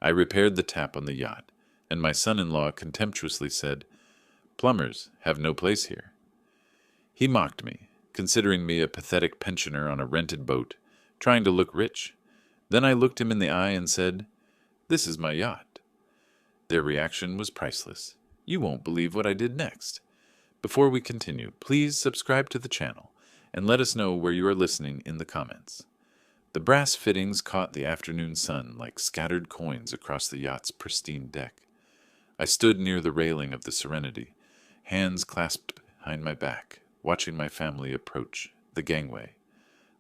I repaired the tap on the yacht, and my son-in-law contemptuously said, "Plumbers have no place here." He mocked me, considering me a pathetic pensioner on a rented boat, trying to look rich. Then I looked him in the eye and said, "This is my yacht." Their reaction was priceless. You won't believe what I did next. Before we continue, please subscribe to the channel and let us know where you are listening in the comments. The brass fittings caught the afternoon sun like scattered coins across the yacht's pristine deck. I stood near the railing of the Serenity, hands clasped behind my back, watching my family approach the gangway.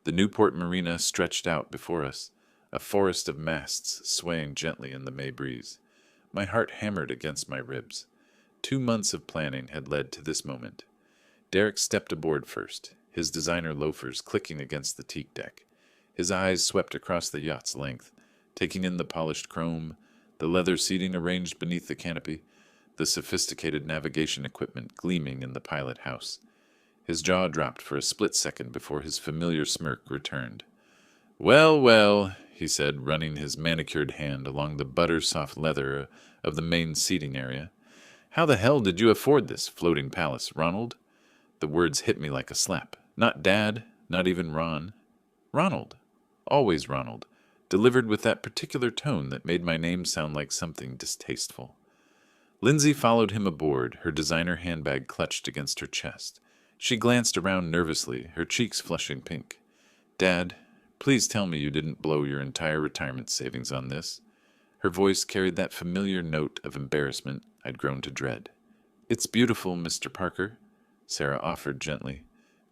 The Newport Marina stretched out before us, a forest of masts swaying gently in the May breeze. My heart hammered against my ribs. 2 months of planning had led to this moment. Derek stepped aboard first, his designer loafers clicking against the teak deck. His eyes swept across the yacht's length, taking in the polished chrome, the leather seating arranged beneath the canopy, the sophisticated navigation equipment gleaming in the pilot house. His jaw dropped for a split second before his familiar smirk returned. "Well, well," he said, running his manicured hand along the butter-soft leather of the main seating area. "How the hell did you afford this floating palace, Ronald?" The words hit me like a slap. Not Dad, not even Ron. Ronald. Always Ronald, delivered with that particular tone that made my name sound like something distasteful. Lindsay followed him aboard, her designer handbag clutched against her chest. She glanced around nervously, her cheeks flushing pink. "Dad, please tell me you didn't blow your entire retirement savings on this." Her voice carried that familiar note of embarrassment I'd grown to dread. "It's beautiful, Mr. Parker," Sarah offered gently,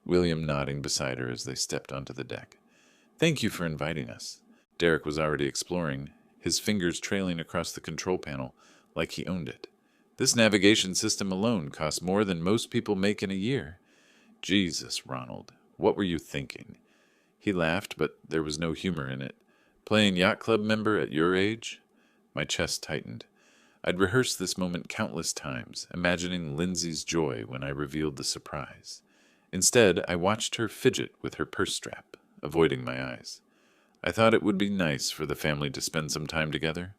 William nodding beside her as they stepped onto the deck. "Thank you for inviting us." Derek was already exploring, his fingers trailing across the control panel like he owned it. "This navigation system alone costs more than most people make in a year." "Jesus, Ronald, what were you thinking?" He laughed, but there was no humor in it. "Playing yacht club member at your age?" My chest tightened. I'd rehearsed this moment countless times, imagining Lindsay's joy when I revealed the surprise. Instead, I watched her fidget with her purse strap, avoiding my eyes. "I thought it would be nice for the family to spend some time together,"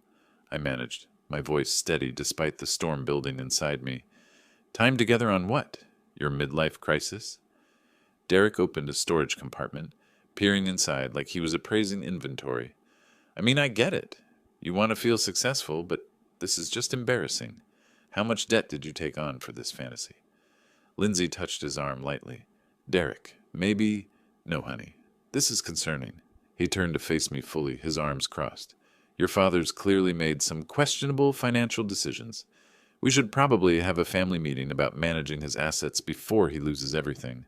I managed, my voice steady despite the storm building inside me. "Time together on what? Your midlife crisis?" Derek opened a storage compartment, peering inside like he was appraising inventory. "I mean, I get it. You want to feel successful, but this is just embarrassing. How much debt did you take on for this fantasy?" Lindsay touched his arm lightly. "Derek, maybe—" "No, honey. This is concerning." He turned to face me fully, his arms crossed. "Your father's clearly made some questionable financial decisions. We should probably have a family meeting about managing his assets before he loses everything."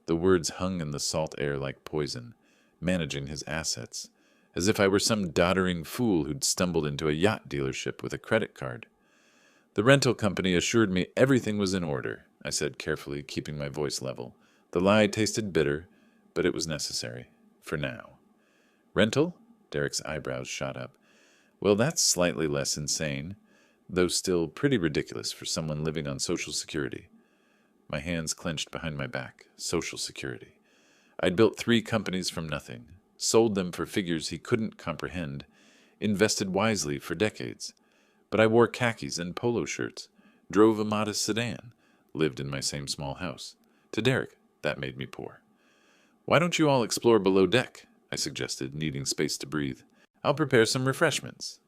The words hung in the salt air like poison. Managing his assets. As if I were some doddering fool who'd stumbled into a yacht dealership with a credit card. "The rental company assured me everything was in order," I said carefully, keeping my voice level. The lie tasted bitter, but it was necessary. For now. "Rental?" Derek's eyebrows shot up. "Well, that's slightly less insane, though still pretty ridiculous for someone living on Social Security." My hands clenched behind my back. Social Security. I'd built 3 companies from nothing, sold them for figures he couldn't comprehend, invested wisely for decades. But I wore khakis and polo shirts, drove a modest sedan, lived in my same small house. To Derek, that made me poor. "Why don't you all explore below deck?" I suggested, needing space to breathe. "I'll prepare some refreshments."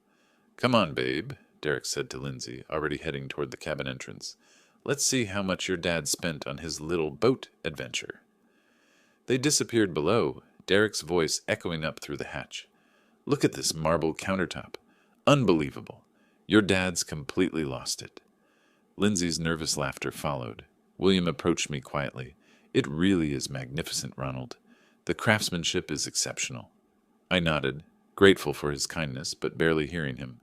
"Come on, babe," Derek said to Lindsay, already heading toward the cabin entrance. "Let's see how much your dad spent on his little boat adventure." They disappeared below, Derek's voice echoing up through the hatch. "Look at this marble countertop. Unbelievable. Your dad's completely lost it." Lindsay's nervous laughter followed. William approached me quietly. "It really is magnificent, Ronald. The craftsmanship is exceptional." I nodded, grateful for his kindness, but barely hearing him.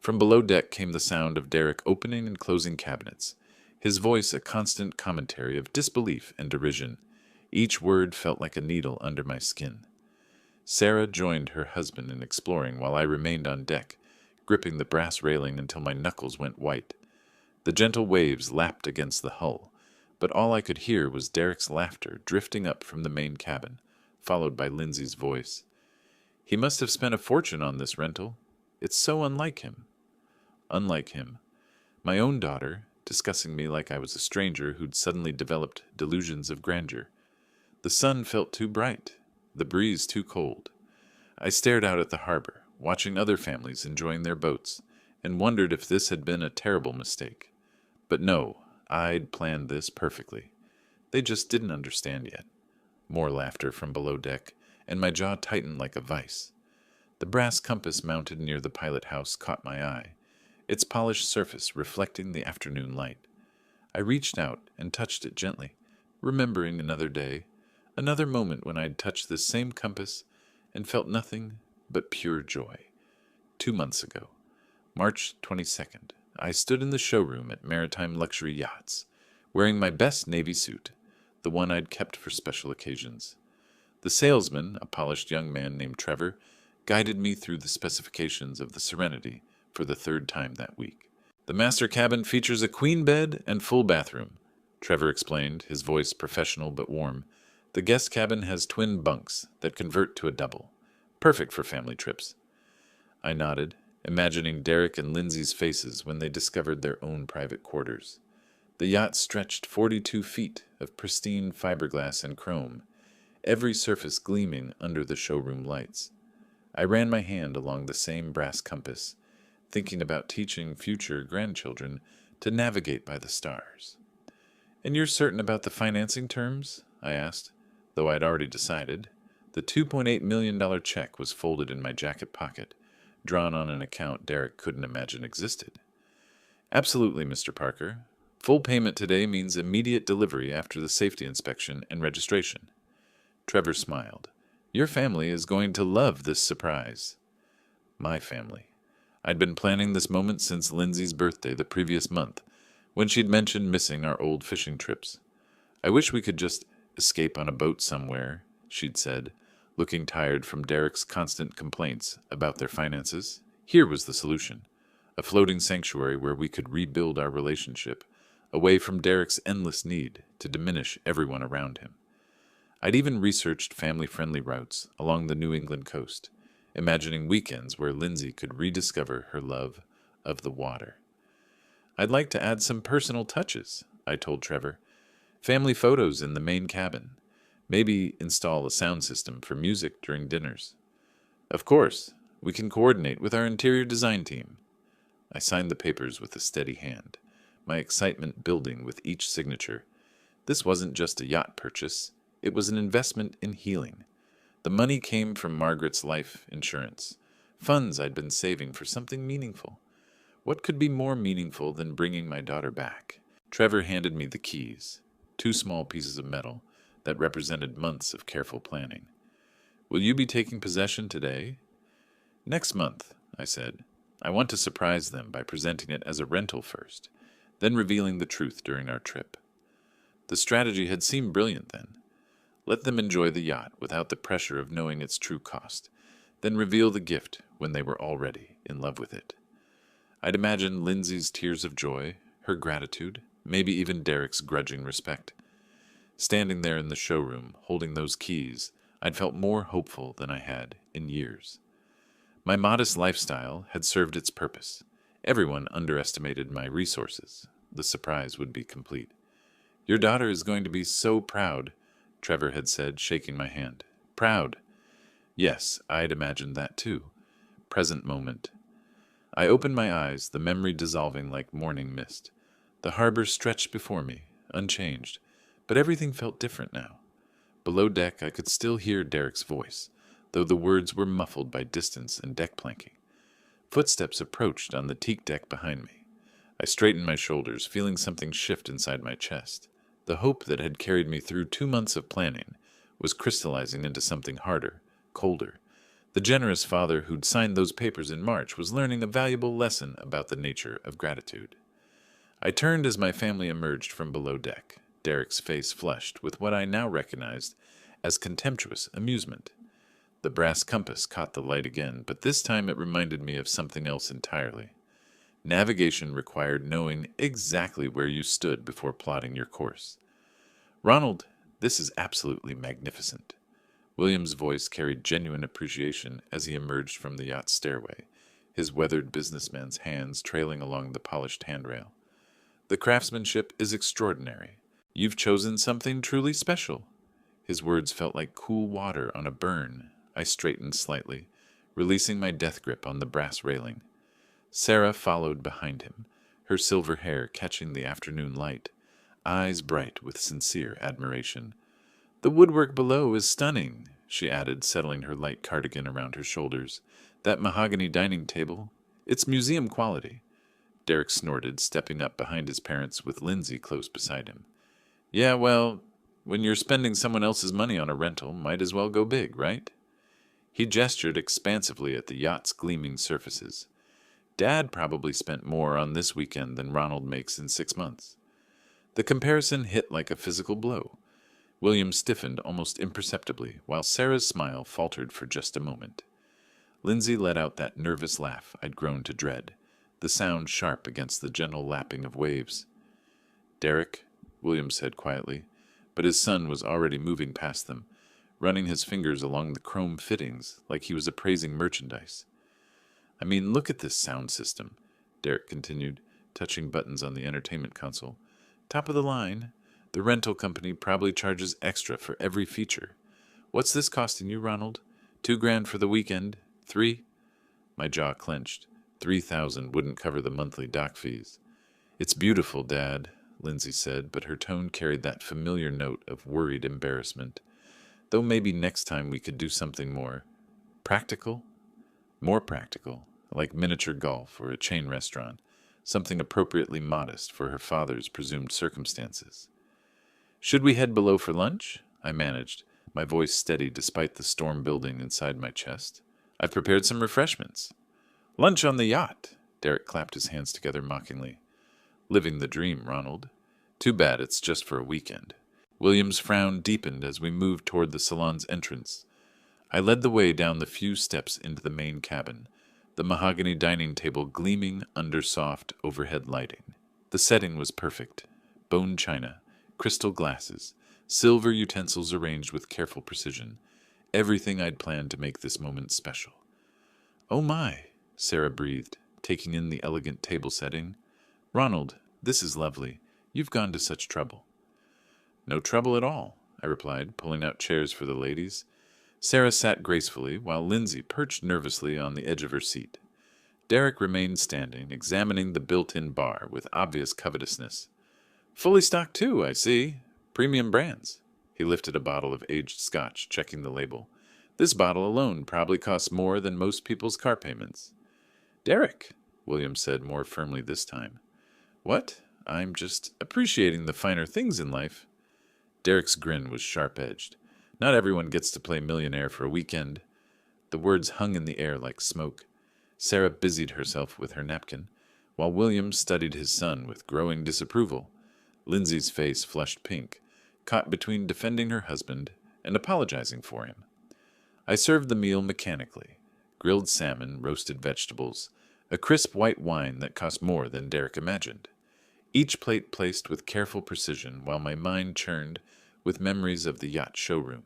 From below deck came the sound of Derek opening and closing cabinets, his voice a constant commentary of disbelief and derision. Each word felt like a needle under my skin. Sarah joined her husband in exploring while I remained on deck, gripping the brass railing until my knuckles went white. The gentle waves lapped against the hull, but all I could hear was Derek's laughter drifting up from the main cabin, followed by Lindsay's voice. "He must have spent a fortune on this rental." It's so unlike him. Unlike him. My own daughter, discussing me like I was a stranger who'd suddenly developed delusions of grandeur. The sun felt too bright, the breeze too cold. I stared out at the harbor, watching other families enjoying their boats, and wondered if this had been a terrible mistake. But no, I'd planned this perfectly. They just didn't understand yet. More laughter from below deck, and my jaw tightened like a vice. The brass compass mounted near the pilot house caught my eye, its polished surface reflecting the afternoon light. I reached out and touched it gently, remembering another day, another moment when I'd touched this same compass and felt nothing but pure joy. 2 months ago, March 22nd, I stood in the showroom at Maritime Luxury Yachts, wearing my best navy suit, the one I'd kept for special occasions. The salesman, a polished young man named Trevor, guided me through the specifications of the Serenity for the third time that week. The master cabin features a queen bed and full bathroom, Trevor explained, his voice professional but warm. The guest cabin has twin bunks that convert to a double, perfect for family trips. I nodded, imagining Derek and Lindsay's faces when they discovered their own private quarters. The yacht stretched 42 feet of pristine fiberglass and chrome, every surface gleaming under the showroom lights. I ran my hand along the same brass compass, thinking about teaching future grandchildren to navigate by the stars. "And you're certain about the financing terms?" I asked, though I'd already decided. The $2.8 million check was folded in my jacket pocket, drawn on an account Derek couldn't imagine existed. "Absolutely, Mr. Parker. Full payment today means immediate delivery after the safety inspection and registration." Trevor smiled. "Your family is going to love this surprise." My family. I'd been planning this moment since Lindsay's birthday the previous month, when she'd mentioned missing our old fishing trips. "I wish we could just escape on a boat somewhere," she'd said, looking tired from Derek's constant complaints about their finances. Here was the solution: a floating sanctuary where we could rebuild our relationship, away from Derek's endless need to diminish everyone around him. I'd even researched family-friendly routes along the New England coast, imagining weekends where Lindsay could rediscover her love of the water. "I'd like to add some personal touches," I told Trevor. "Family photos in the main cabin. Maybe install a sound system for music during dinners." "Of course, we can coordinate with our interior design team." I signed the papers with a steady hand, my excitement building with each signature. This wasn't just a yacht purchase, it was an investment in healing. The money came from Margaret's life insurance, funds I'd been saving for something meaningful. What could be more meaningful than bringing my daughter back? Trevor handed me the keys, 2 small pieces of metal that represented months of careful planning. "Will you be taking possession today?" "Next month," I said. "I want to surprise them by presenting it as a rental first, then revealing the truth during our trip." The strategy had seemed brilliant then. Let them enjoy the yacht without the pressure of knowing its true cost, then reveal the gift when they were already in love with it. I'd imagined Lindsay's tears of joy, her gratitude, maybe even Derek's grudging respect. Standing there in the showroom, holding those keys, I'd felt more hopeful than I had in years. My modest lifestyle had served its purpose. Everyone underestimated my resources. The surprise would be complete. "Your daughter is going to be so proud," Trevor had said, shaking my hand. "Proud." Yes, I'd imagined that too. Present moment. I opened my eyes, the memory dissolving like morning mist. The harbor stretched before me, unchanged, but everything felt different now. Below deck, I could still hear Derek's voice, though the words were muffled by distance and deck planking. Footsteps approached on the teak deck behind me. I straightened my shoulders, feeling something shift inside my chest. The hope that had carried me through 2 months of planning was crystallizing into something harder, colder. The generous father who'd signed those papers in March was learning a valuable lesson about the nature of gratitude. I turned as my family emerged from below deck, Derek's face flushed with what I now recognized as contemptuous amusement. The brass compass caught the light again, but this time it reminded me of something else entirely. Navigation required knowing exactly where you stood before plotting your course. "Ronald, this is absolutely magnificent." William's voice carried genuine appreciation as he emerged from the yacht's stairway, his weathered businessman's hands trailing along the polished handrail. "The craftsmanship is extraordinary. You've chosen something truly special." His words felt like cool water on a burn. I straightened slightly, releasing my death grip on the brass railing. Sarah followed behind him, her silver hair catching the afternoon light, eyes bright with sincere admiration. "The woodwork below is stunning," she added, settling her light cardigan around her shoulders. "That mahogany dining table, it's museum quality." Derek snorted, stepping up behind his parents with Lindsay close beside him. "Yeah, well, when you're spending someone else's money on a rental, might as well go big, right?" He gestured expansively at the yacht's gleaming surfaces. "Dad probably spent more on this weekend than Ronald makes in 6 months." The comparison hit like a physical blow. William stiffened almost imperceptibly, while Sarah's smile faltered for just a moment. Lindsay let out that nervous laugh I'd grown to dread, the sound sharp against the gentle lapping of waves. "Derek," William said quietly, but his son was already moving past them, running his fingers along the chrome fittings like he was appraising merchandise. "I mean, look at this sound system," Derek continued, touching buttons on the entertainment console. "Top of the line. The rental company probably charges extra for every feature. What's this costing you, Ronald? $2,000 for the weekend? 3? My jaw clenched. 3,000 wouldn't cover the monthly dock fees. "It's beautiful, Dad," Lindsay said, but her tone carried that familiar note of worried embarrassment. "Though maybe next time we could do something more practical? More practical, like miniature golf or a chain restaurant, something appropriately modest for her father's presumed circumstances." "Should we head below for lunch?" I managed, my voice steady despite the storm building inside my chest. "I've prepared some refreshments." "Lunch on the yacht!" Derek clapped his hands together mockingly. "Living the dream, Ronald. Too bad it's just for a weekend." William's frown deepened as we moved toward the salon's entrance. I led the way down the few steps into the main cabin, the mahogany dining table gleaming under soft overhead lighting. The setting was perfect. Bone china, crystal glasses, silver utensils arranged with careful precision. Everything I'd planned to make this moment special. "Oh my," Sarah breathed, taking in the elegant table setting. "Ronald, this is lovely. You've gone to such trouble." "No trouble at all," I replied, pulling out chairs for the ladies. Sarah sat gracefully, while Lindsay perched nervously on the edge of her seat. Derek remained standing, examining the built-in bar with obvious covetousness. "Fully stocked too, I see. Premium brands." He lifted a bottle of aged scotch, checking the label. "This bottle alone probably costs more than most people's car payments." "Derek," William said more firmly this time. "What? I'm just appreciating the finer things in life." Derek's grin was sharp-edged. "Not everyone gets to play millionaire for a weekend." The words hung in the air like smoke. Sarah busied herself with her napkin, while William studied his son with growing disapproval. Lindsay's face flushed pink, caught between defending her husband and apologizing for him. I served the meal mechanically: grilled salmon, roasted vegetables, a crisp white wine that cost more than Derek imagined. Each plate placed with careful precision, while my mind churned with memories of the yacht showroom,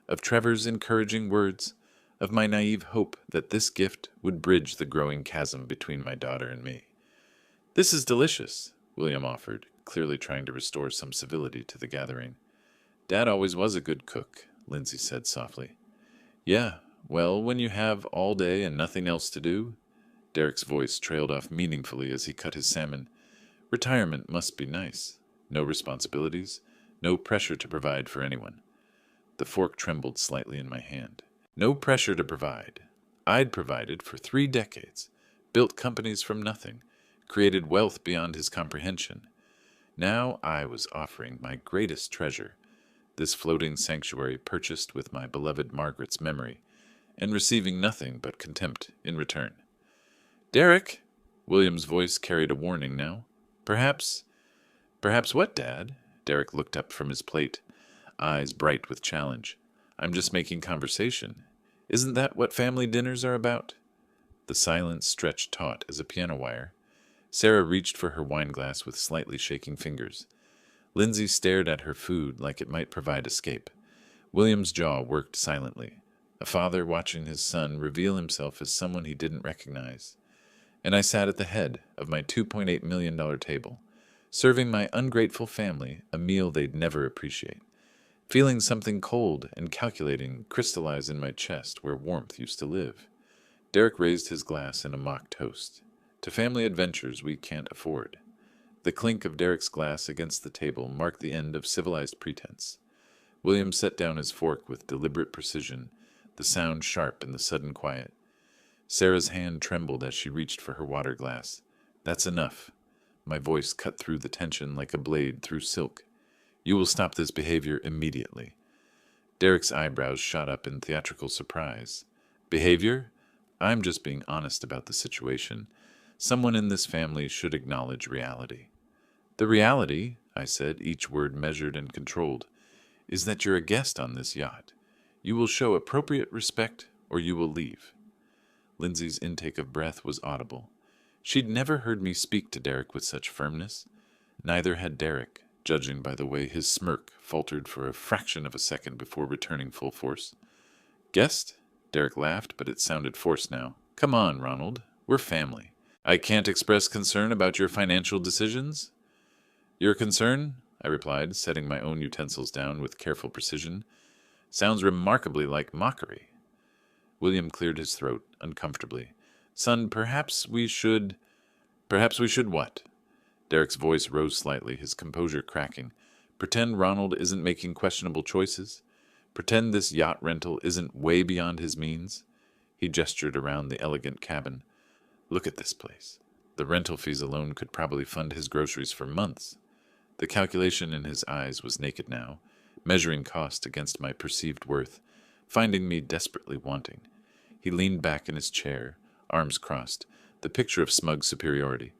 of Trevor's encouraging words, of my naive hope that this gift would bridge the growing chasm between my daughter and me. "This is delicious," William offered, clearly trying to restore some civility to the gathering. "Dad always was a good cook," Lindsay said softly. "Yeah, well, when you have all day and nothing else to do." Derek's voice trailed off meaningfully as he cut his salmon. "Retirement must be nice. No responsibilities, no pressure to provide for anyone." The fork trembled slightly in my hand. No pressure to provide. I'd provided for 3 decades, built companies from nothing, created wealth beyond his comprehension. Now I was offering my greatest treasure, this floating sanctuary purchased with my beloved Margaret's memory, and receiving nothing but contempt in return. "Derek!" William's voice carried a warning now. Perhaps what, Dad?" Derek looked up from his plate, eyes bright with challenge. "I'm just making conversation. Isn't that what family dinners are about?" The silence stretched taut as a piano wire. Sarah reached for her wineglass with slightly shaking fingers. Lindsay stared at her food like it might provide escape. William's jaw worked silently, a father watching his son reveal himself as someone he didn't recognize. and I sat at the head of my $2.8 million table, serving my ungrateful family a meal they'd never appreciate, feeling something cold and calculating crystallize in my chest where warmth used to live. Derek raised his glass in a mock toast. To family adventures we can't afford. The clink of Derek's glass against the table marked the end of civilized pretense. William set down his fork with deliberate precision, the sound sharp in the sudden quiet. Sarah's hand trembled as she reached for her water glass. "That's enough." My voice cut through the tension like a blade through silk. "You will stop this behavior immediately." Derek's eyebrows shot up in theatrical surprise. "Behavior? I'm just being honest about the situation. Someone in this family should acknowledge reality." "The reality," I said, each word measured and controlled, "is that you're a guest on this yacht. You will show appropriate respect or you will leave." Lindsay's intake of breath was audible. She'd never heard me speak to Derek with such firmness. Neither had Derek, judging by the way his smirk faltered for a fraction of a second before returning full force. "Guest?" Derek laughed, but it sounded forced now. "Come on, Ronald. We're family. I can't express concern about your financial decisions?" "Your concern?" I replied, setting my own utensils down with careful precision. "Sounds remarkably like mockery." William cleared his throat uncomfortably. "Son, perhaps we should what?" Derek's voice rose slightly, his composure cracking. "Pretend Ronald isn't making questionable choices? Pretend this yacht rental isn't way beyond his means?" He gestured around the elegant cabin. "Look at this place. The rental fees alone could probably fund his groceries for months." The calculation in his eyes was naked now, measuring cost against my perceived worth, finding me desperately wanting. He leaned back in his chair, arms crossed, the picture of smug superiority.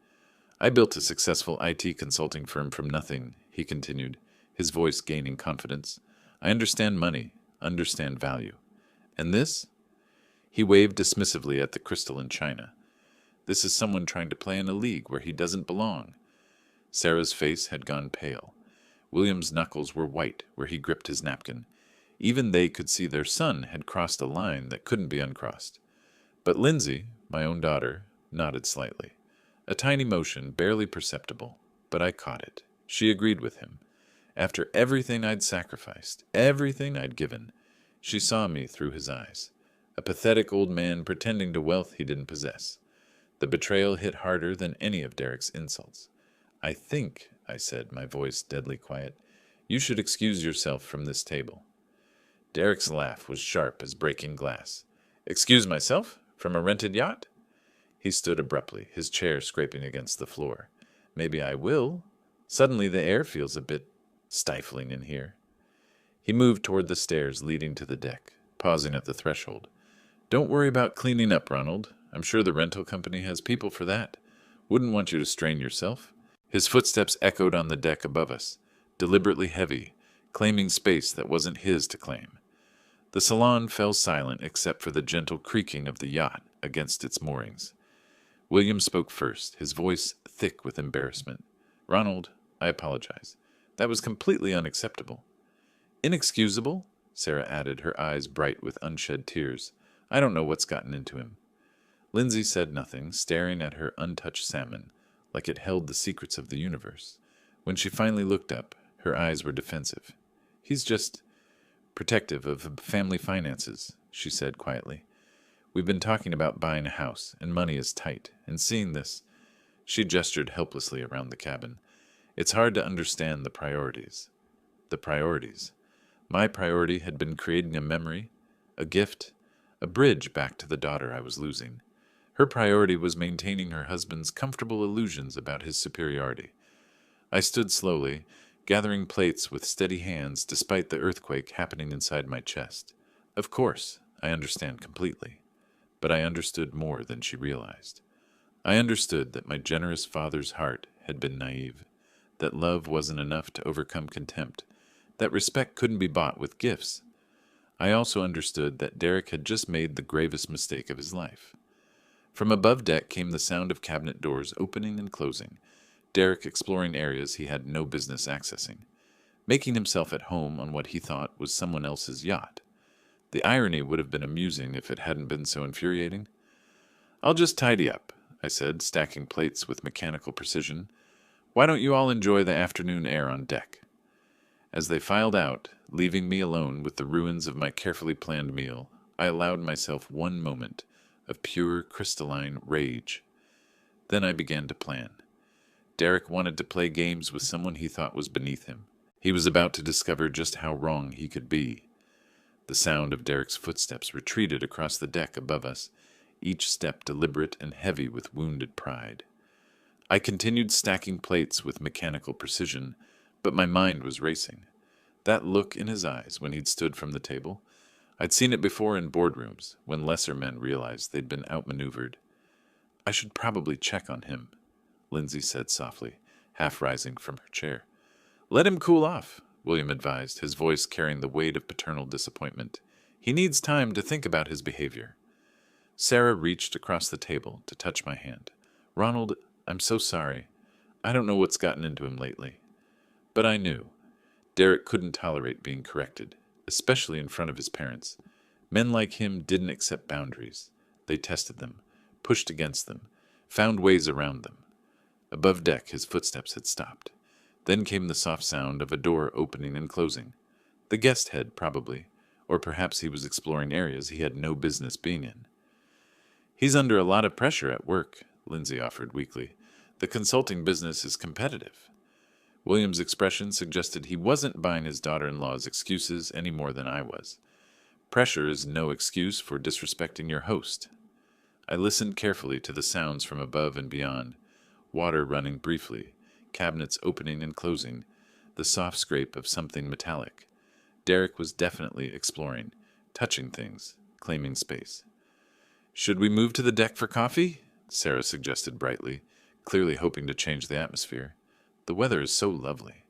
"I built a successful IT consulting firm from nothing," he continued, his voice gaining confidence. "I understand money, understand value. And this?" He waved dismissively at the crystalline china. "This is someone trying to play in a league where he doesn't belong." Sarah's face had gone pale. William's knuckles were white where he gripped his napkin. Even they could see their son had crossed a line that couldn't be uncrossed. But Lindsay, my own daughter, nodded slightly. A tiny motion, barely perceptible, but I caught it. She agreed with him. After everything I'd sacrificed, everything I'd given, she saw me through his eyes. A pathetic old man pretending to wealth he didn't possess. The betrayal hit harder than any of Derek's insults. "I think," I said, my voice deadly quiet, "you should excuse yourself from this table." Derek's laugh was sharp as breaking glass. "Excuse myself? From a rented yacht?" He stood abruptly, his chair scraping against the floor. "Maybe I will. Suddenly the air feels a bit stifling in here." He moved toward the stairs leading to the deck, pausing at the threshold. "Don't worry about cleaning up, Ronald. I'm sure the rental company has people for that. Wouldn't want you to strain yourself." His footsteps echoed on the deck above us, deliberately heavy, claiming space that wasn't his to claim. The salon fell silent except for the gentle creaking of the yacht against its moorings. William spoke first, his voice thick with embarrassment. "Ronald, I apologize. That was completely unacceptable." "Inexcusable?" Sarah added, her eyes bright with unshed tears. "I don't know what's gotten into him." Lindsay said nothing, staring at her untouched salmon, like it held the secrets of the universe. When she finally looked up, her eyes were defensive. "He's just protective of family finances," she said quietly. "We've been talking about buying a house, and money is tight, and seeing this—" She gestured helplessly around the cabin. "It's hard to understand the priorities." The priorities. My priority had been creating a memory, a gift, a bridge back to the daughter I was losing. Her priority was maintaining her husband's comfortable illusions about his superiority. I stood slowly, gathering plates with steady hands despite the earthquake happening inside my chest. Of course, I understand completely. But I understood more than she realized. I understood that my generous father's heart had been naive, that love wasn't enough to overcome contempt, that respect couldn't be bought with gifts. I also understood that Derek had just made the gravest mistake of his life. From above deck came the sound of cabinet doors opening and closing, Derek exploring areas he had no business accessing, making himself at home on what he thought was someone else's yacht. The irony would have been amusing if it hadn't been so infuriating. "I'll just tidy up. I said, stacking plates with mechanical precision. "Why don't you all enjoy the afternoon air on deck?" As they filed out, leaving me alone with the ruins of my carefully planned meal, I allowed myself one moment of pure crystalline rage. Then I began to plan. Derek wanted to play games with someone he thought was beneath him. He was about to discover just how wrong he could be. The sound of Derek's footsteps retreated across the deck above us, each step deliberate and heavy with wounded pride. I continued stacking plates with mechanical precision, but my mind was racing. That look in his eyes when he'd stood from the table, I'd seen it before in boardrooms, when lesser men realized they'd been outmaneuvered. "I should probably check on him," Lindsay said softly, half rising from her chair. "Let him cool off," William advised, his voice carrying the weight of paternal disappointment. "He needs time to think about his behavior." Sarah reached across the table to touch my hand. "Ronald, I'm so sorry. I don't know what's gotten into him lately." But I knew. Derek couldn't tolerate being corrected, especially in front of his parents. Men like him didn't accept boundaries. They tested them, pushed against them, found ways around them. Above deck, his footsteps had stopped. Then came the soft sound of a door opening and closing. The guest had, probably, or perhaps he was exploring areas he had no business being in. "He's under a lot of pressure at work," Lindsay offered weakly. "The consulting business is competitive." William's expression suggested he wasn't buying his daughter-in-law's excuses any more than I was. Pressure is no excuse for disrespecting your host. I listened carefully to the sounds from above and beyond, water running briefly, cabinets opening and closing, the soft scrape of something metallic. Derek was definitely exploring, touching things, claiming space. "Should we move to the deck for coffee?" Sarah suggested brightly, clearly hoping to change the atmosphere. "The weather is so lovely."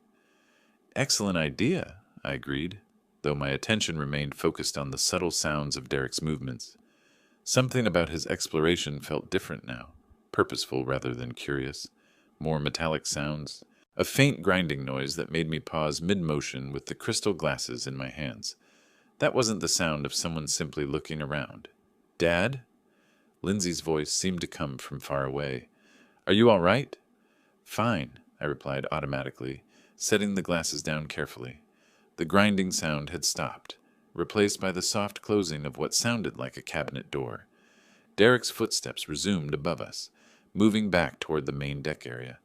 "Excellent idea," I agreed, though my attention remained focused on the subtle sounds of Derek's movements. Something about his exploration felt different now, purposeful rather than curious. More metallic sounds, a faint grinding noise that made me pause mid-motion with the crystal glasses in my hands. That wasn't the sound of someone simply looking around. "Dad?" Lindsay's voice seemed to come from far away. "Are you all right?" "Fine," I replied automatically, setting the glasses down carefully. The grinding sound had stopped, replaced by the soft closing of what sounded like a cabinet door. Derek's footsteps resumed above us, moving back toward the main deck area.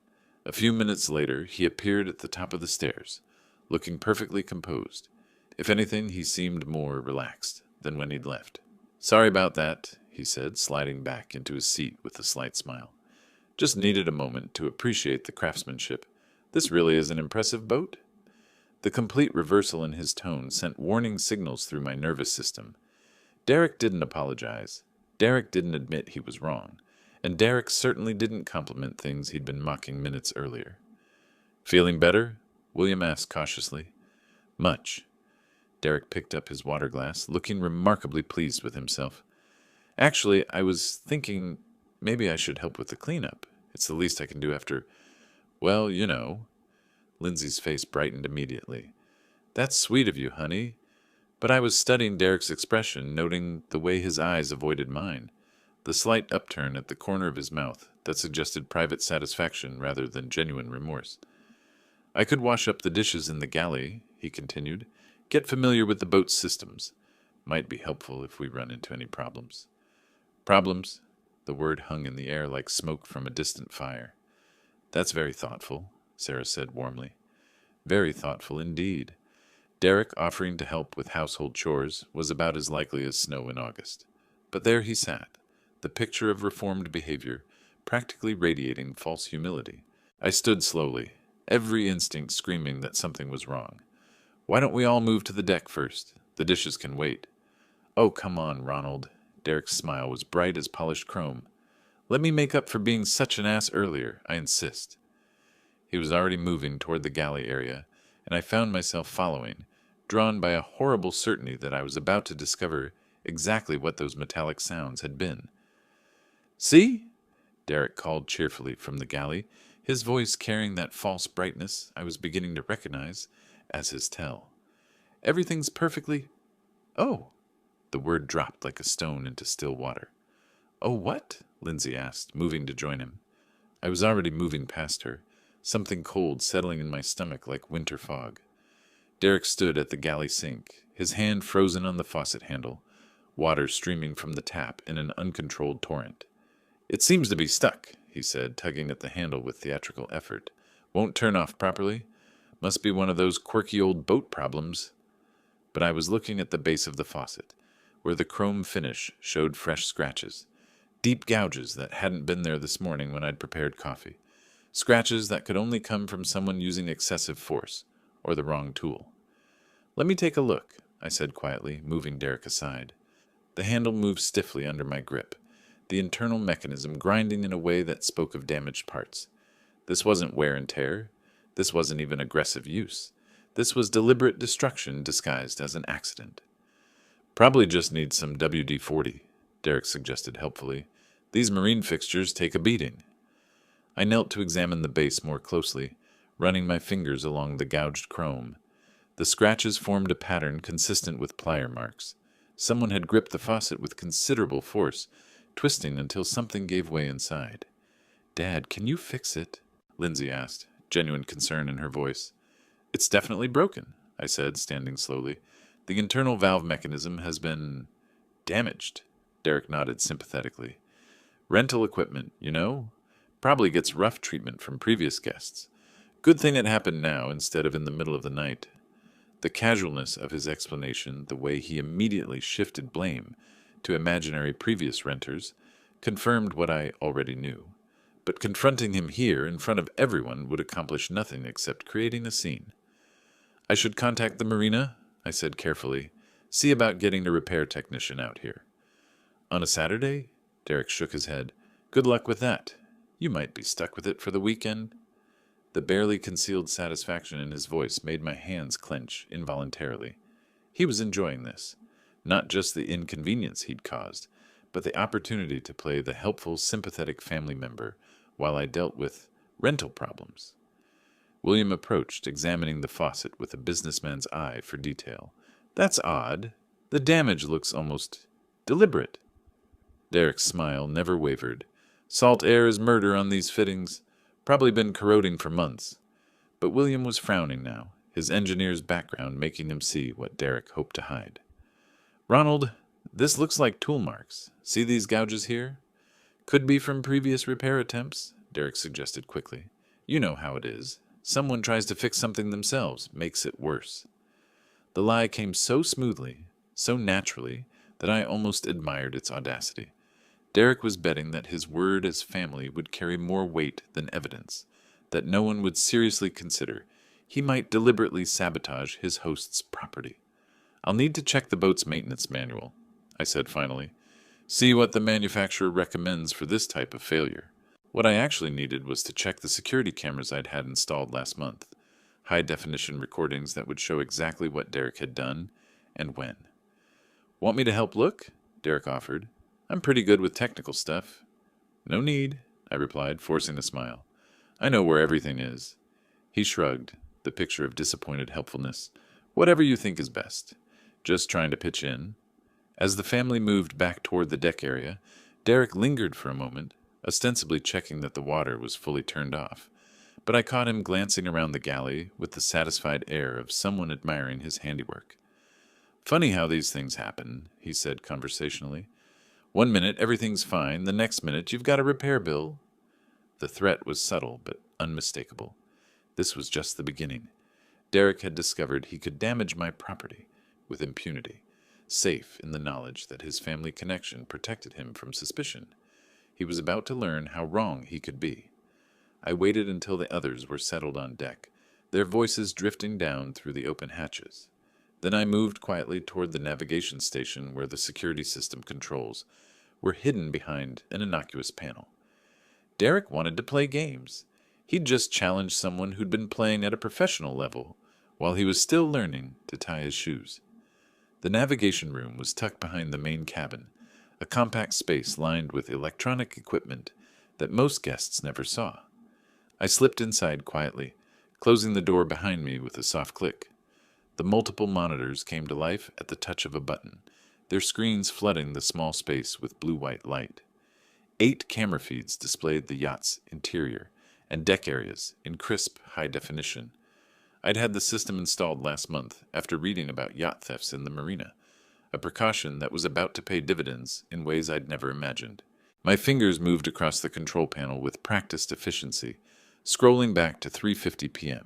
A few minutes later, he appeared at the top of the stairs, looking perfectly composed. If anything, he seemed more relaxed than when he'd left. "Sorry about that," he said, sliding back into his seat with a slight smile. "Just needed a moment to appreciate the craftsmanship. This really is an impressive boat." The complete reversal in his tone sent warning signals through my nervous system. Derek didn't apologize. Derek didn't admit he was wrong. And Derek certainly didn't compliment things he'd been mocking minutes earlier. "Feeling better?" William asked cautiously. "Much." Derek picked up his water glass, looking remarkably pleased with himself. "Actually, I was thinking maybe I should help with the cleanup. It's the least I can do after, well, you know." Lindsay's face brightened immediately. "That's sweet of you, honey." But I was studying Derek's expression, noting the way his eyes avoided mine, the slight upturn at the corner of his mouth that suggested private satisfaction rather than genuine remorse. "I could wash up the dishes in the galley," he continued. "Get familiar with the boat's systems. Might be helpful if we run into any problems." "Problems?" The word hung in the air like smoke from a distant fire. "That's very thoughtful," Sarah said warmly. "Very thoughtful indeed." Derek offering to help with household chores was about as likely as snow in August. But there he sat, the picture of reformed behavior, practically radiating false humility. I stood slowly, every instinct screaming that something was wrong. "Why don't we all move to the deck first? The dishes can wait." "Oh, come on, Ronald." Derek's smile was bright as polished chrome. "Let me make up for being such an ass earlier, I insist." He was already moving toward the galley area, and I found myself following, drawn by a horrible certainty that I was about to discover exactly what those metallic sounds had been. "See?" Derek called cheerfully from the galley, his voice carrying that false brightness I was beginning to recognize as his tell. "Everything's perfectly—" "Oh!" The word dropped like a stone into still water. "Oh, what?" Lindsay asked, moving to join him. I was already moving past her, something cold settling in my stomach like winter fog. Derek stood at the galley sink, his hand frozen on the faucet handle, water streaming from the tap in an uncontrolled torrent. "It seems to be stuck," he said, tugging at the handle with theatrical effort. "Won't turn off properly? Must be one of those quirky old boat problems." But I was looking at the base of the faucet, where the chrome finish showed fresh scratches, deep gouges that hadn't been there this morning when I'd prepared coffee, scratches that could only come from someone using excessive force, or the wrong tool. "Let me take a look," I said quietly, moving Derek aside. The handle moved stiffly under my grip, the internal mechanism grinding in a way that spoke of damaged parts. This wasn't wear and tear. This wasn't even aggressive use. This was deliberate destruction disguised as an accident. "Probably just needs some WD-40, Derek suggested helpfully. "These marine fixtures take a beating." I knelt to examine the base more closely, running my fingers along the gouged chrome. The scratches formed a pattern consistent with plier marks. Someone had gripped the faucet with considerable force, twisting until something gave way inside. "Dad, can you fix it?" Lindsay asked, genuine concern in her voice. "It's definitely broken," I said, standing slowly. "The internal valve mechanism has been damaged." Derek nodded sympathetically. "Rental equipment, you know? Probably gets rough treatment from previous guests. Good thing it happened now instead of in the middle of the night." The casualness of his explanation, the way he immediately shifted blame to imaginary previous renters, confirmed what I already knew. But confronting him here in front of everyone would accomplish nothing except creating a scene. "I should contact the marina," I said carefully. "See about getting a repair technician out here." "On a Saturday?" Derek shook his head. "Good luck with that. You might be stuck with it for the weekend." The barely concealed satisfaction in his voice made my hands clench involuntarily. He was enjoying this. Not just the inconvenience he'd caused, but the opportunity to play the helpful, sympathetic family member while I dealt with rental problems. William approached, examining the faucet with a businessman's eye for detail. "That's odd. The damage looks almost deliberate." Derek's smile never wavered. "Salt air is murder on these fittings. Probably been corroding for months." But William was frowning now, his engineer's background making him see what Derek hoped to hide. "Ronald, this looks like tool marks. See these gouges here?" "Could be from previous repair attempts," Derek suggested quickly. "You know how it is. Someone tries to fix something themselves, makes it worse." The lie came so smoothly, so naturally, that I almost admired its audacity. Derek was betting that his word as family would carry more weight than evidence, that no one would seriously consider he might deliberately sabotage his host's property. "I'll need to check the boat's maintenance manual," I said finally. "See what the manufacturer recommends for this type of failure." What I actually needed was to check the security cameras I'd had installed last month, high-definition recordings that would show exactly what Derek had done and when. "Want me to help look?" Derek offered. "I'm pretty good with technical stuff." "No need," I replied, forcing a smile. "I know where everything is." He shrugged, the picture of disappointed helpfulness. "Whatever you think is best. Just trying to pitch in." As the family moved back toward the deck area, Derek lingered for a moment, ostensibly checking that the water was fully turned off. But I caught him glancing around the galley with the satisfied air of someone admiring his handiwork. "Funny how these things happen," he said conversationally. "One minute everything's fine, the next minute you've got a repair bill." The threat was subtle but unmistakable. This was just the beginning. Derek had discovered he could damage my property with impunity, safe in the knowledge that his family connection protected him from suspicion. He was about to learn how wrong he could be. I waited until the others were settled on deck, their voices drifting down through the open hatches. Then I moved quietly toward the navigation station where the security system controls were hidden behind an innocuous panel. Derek wanted to play games. He'd just challenged someone who'd been playing at a professional level while he was still learning to tie his shoes. The navigation room was tucked behind the main cabin, a compact space lined with electronic equipment that most guests never saw. I slipped inside quietly, closing the door behind me with a soft click. The multiple monitors came to life at the touch of a button, their screens flooding the small space with blue-white light. 8 camera feeds displayed the yacht's interior and deck areas in crisp, high definition. I'd had the system installed last month after reading about yacht thefts in the marina, a precaution that was about to pay dividends in ways I'd never imagined. My fingers moved across the control panel with practiced efficiency, scrolling back to 3:50 p.m.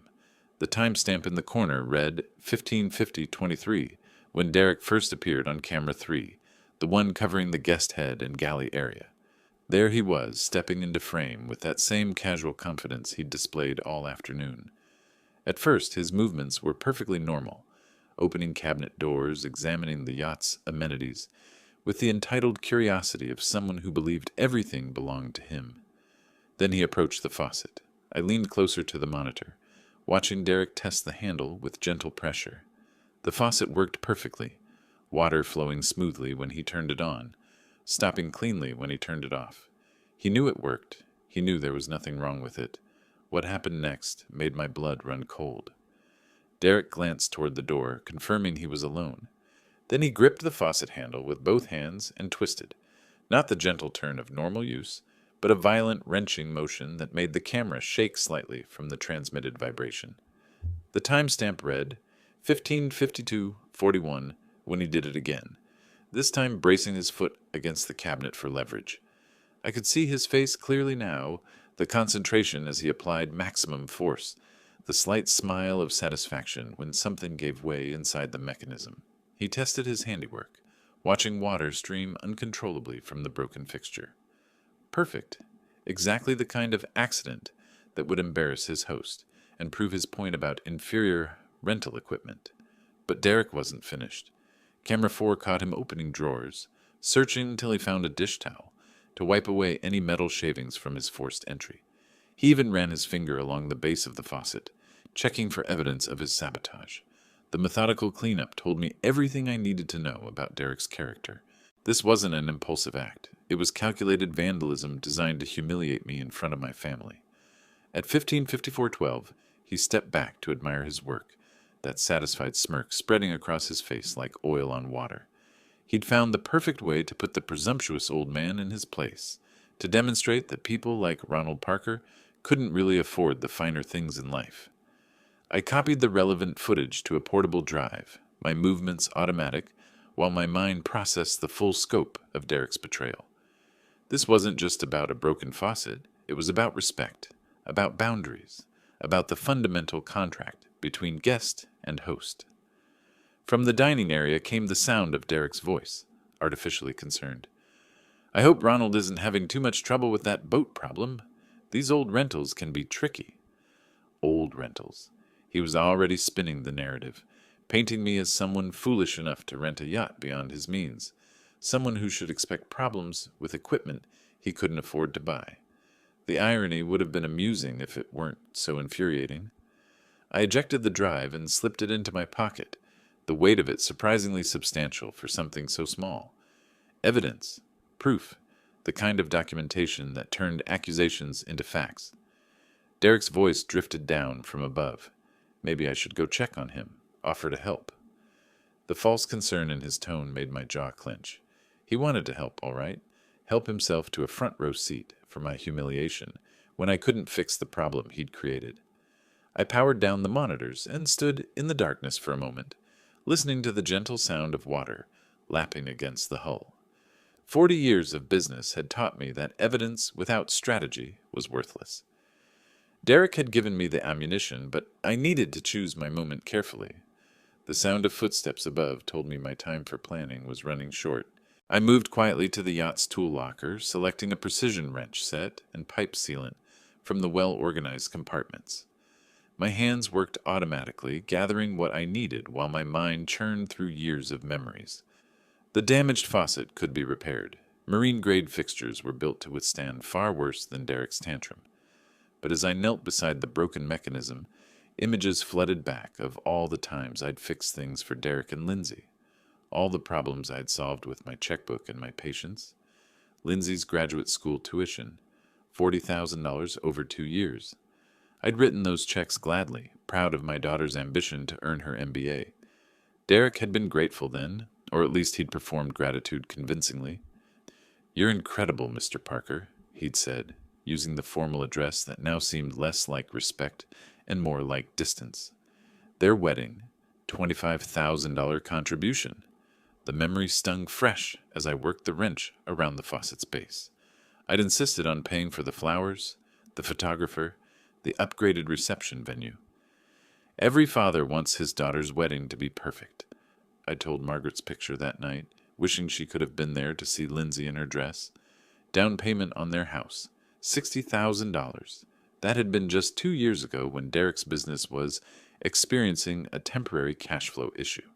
The timestamp in the corner read 15:50:23 when Derek first appeared on camera 3, the one covering the guest head and galley area. There he was, stepping into frame with that same casual confidence he'd displayed all afternoon. At first, his movements were perfectly normal, opening cabinet doors, examining the yacht's amenities, with the entitled curiosity of someone who believed everything belonged to him. Then he approached the faucet. I leaned closer to the monitor, watching Derek test the handle with gentle pressure. The faucet worked perfectly, water flowing smoothly when he turned it on, stopping cleanly when he turned it off. He knew it worked. He knew there was nothing wrong with it. What happened next made my blood run cold. Derek glanced toward the door, confirming he was alone. Then he gripped the faucet handle with both hands and twisted, not the gentle turn of normal use, but a violent wrenching motion that made the camera shake slightly from the transmitted vibration. The timestamp read 15:52:41 when he did it again, this time bracing his foot against the cabinet for leverage. I could see his face clearly now, the concentration as he applied maximum force, the slight smile of satisfaction when something gave way inside the mechanism. He tested his handiwork, watching water stream uncontrollably from the broken fixture. Perfect. Exactly the kind of accident that would embarrass his host and prove his point about inferior rental equipment. But Derek wasn't finished. Camera 4 caught him opening drawers, searching until he found a dish towel to wipe away any metal shavings from his forced entry. He even ran his finger along the base of the faucet, checking for evidence of his sabotage. The methodical cleanup told me everything I needed to know about Derek's character. This wasn't an impulsive act. It was calculated vandalism designed to humiliate me in front of my family. At 15:54:12, he stepped back to admire his work, that satisfied smirk spreading across his face like oil on water. He'd found the perfect way to put the presumptuous old man in his place, to demonstrate that people like Ronald Parker couldn't really afford the finer things in life. I copied the relevant footage to a portable drive, my movements automatic, while my mind processed the full scope of Derek's betrayal. This wasn't just about a broken faucet, it was about respect, about boundaries, about the fundamental contract between guest and host. From the dining area came the sound of Derek's voice, artificially concerned. "I hope Ronald isn't having too much trouble with that boat problem. These old rentals can be tricky." Old rentals. He was already spinning the narrative, painting me as someone foolish enough to rent a yacht beyond his means, someone who should expect problems with equipment he couldn't afford to buy. The irony would have been amusing if it weren't so infuriating. I ejected the drive and slipped it into my pocket, the weight of it surprisingly substantial for something so small. Evidence, proof, the kind of documentation that turned accusations into facts. Derek's voice drifted down from above. Maybe I should go check on him, offer to help. The false concern in his tone made my jaw clench. He wanted to help, all right. Help himself to a front row seat for my humiliation when I couldn't fix the problem he'd created. I powered down the monitors and stood in the darkness for a moment, listening to the gentle sound of water lapping against the hull. 40 years of business had taught me that evidence without strategy was worthless. Derek had given me the ammunition, but I needed to choose my moment carefully. The sound of footsteps above told me my time for planning was running short. I moved quietly to the yacht's tool locker, selecting a precision wrench set and pipe sealant from the well-organized compartments. My hands worked automatically, gathering what I needed while my mind churned through years of memories. The damaged faucet could be repaired. Marine-grade fixtures were built to withstand far worse than Derek's tantrum. But as I knelt beside the broken mechanism, images flooded back of all the times I'd fixed things for Derek and Lindsay, all the problems I'd solved with my checkbook and my patience. Lindsay's graduate school tuition, $40,000 over 2 years. I'd written those checks gladly, proud of my daughter's ambition to earn her MBA. Derek had been grateful then, or at least he'd performed gratitude convincingly. You're incredible, Mr. Parker, he'd said, using the formal address that now seemed less like respect and more like distance. Their wedding, $25,000 contribution. The memory stung fresh as I worked the wrench around the faucet's base. I'd insisted on paying for the flowers, the photographer, the upgraded reception venue. Every father wants his daughter's wedding to be perfect. I told Margaret's picture that night, wishing she could have been there to see Lindsay in her dress. Down payment on their house, $60,000. That had been just 2 years ago when Derek's business was experiencing a temporary cash flow issue.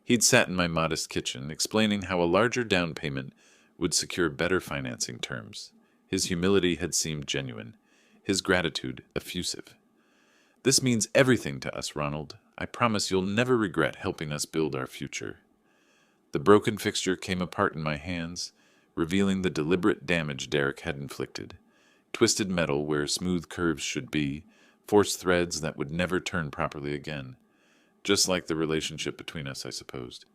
He'd sat in my modest kitchen, explaining how a larger down payment would secure better financing terms. His humility had seemed genuine, his gratitude effusive. This means everything to us, Ronald. I promise you'll never regret helping us build our future. The broken fixture came apart in my hands, revealing the deliberate damage Derek had inflicted. Twisted metal where smooth curves should be, forced threads that would never turn properly again. Just like the relationship between us, I supposed.